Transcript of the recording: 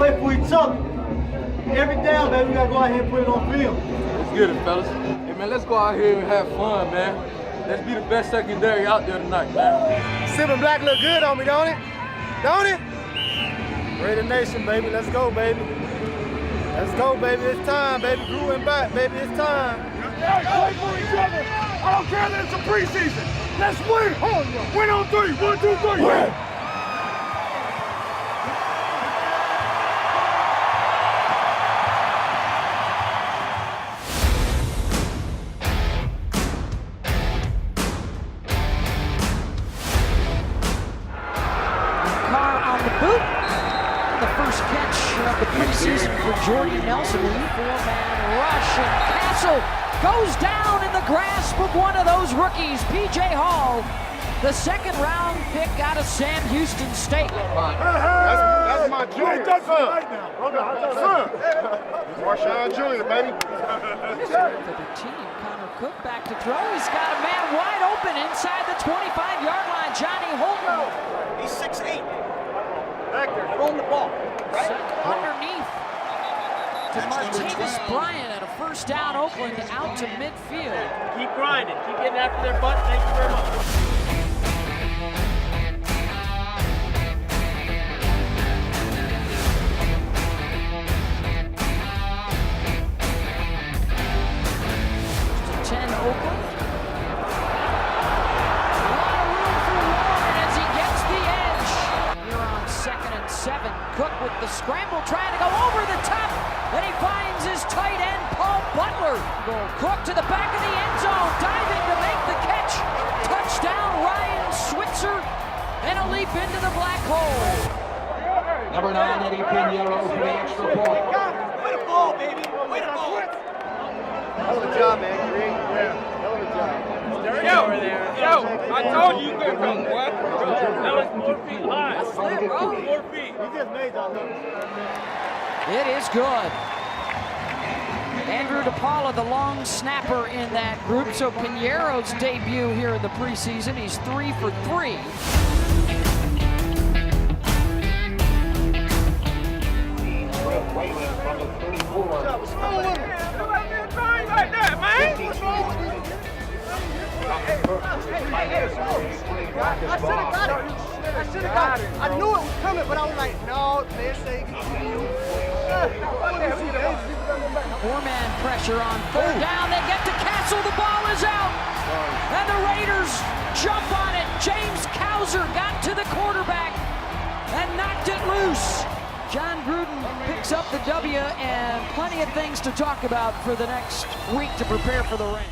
play for each other. Every down, baby, we gotta go out here and put it on film. Let's get it, fellas. Hey, man, let's go out here and have fun, man. Let's be the best secondary out there tonight, man. Silver Black look good on me, don't it? Don't it? Raider Nation, baby. Let's go, baby. Let's go, baby. It's time, baby. Grew and back, baby. It's time. Hey, play for each other. I don't care that it's a preseason. Let's win. Win on three. 1, 2, 3. Win. Boot. The first catch of the preseason for Jordy Nelson. Four-man rush, and Castle goes down in the grasp of one of those rookies, P.J. Hall. The second-round pick out of Sam Houston State. That's my junior. Marshawn Jr., baby. For the team, Connor Cook back to throw. He's got a man wide open inside the 25-yard line, Johnny Holton. He's 6'8". Throwing the ball. Right underneath to Martavis Bryant at a first down. Oakland out to midfield. Keep grinding. Keep getting after their butt. Thank you very much. First and 10 Oakland. Cook with the scramble, trying to go over the top, and he finds his tight end, Paul Butler. Cook to the back of the end zone, diving to make the catch. Touchdown, Ryan Switzer, and a leap into the black hole. Number 9, Eddie Pinheiro for the extra point. Way to ball, baby. Way to ball. Hell of a job, man. Hell of a job. Yo, I told you couldn't come, boy. That was 4 feet high. That's it, bro. 4 feet. He just made y'all look. It is good. Andrew DePaula, the long snapper in that group. So Pinheiro's debut here in the preseason. He's 3 for 3. Like that, man. I should have got it. I knew it was coming, but I was like, no, man, say continue. Four-man pressure on third down. They get to Castle. The ball is out. And the Raiders jump on it. James Cowser got to the quarterback and knocked it loose. John Gruden picks up the W, and plenty of things to talk about for the next week to prepare for the rain.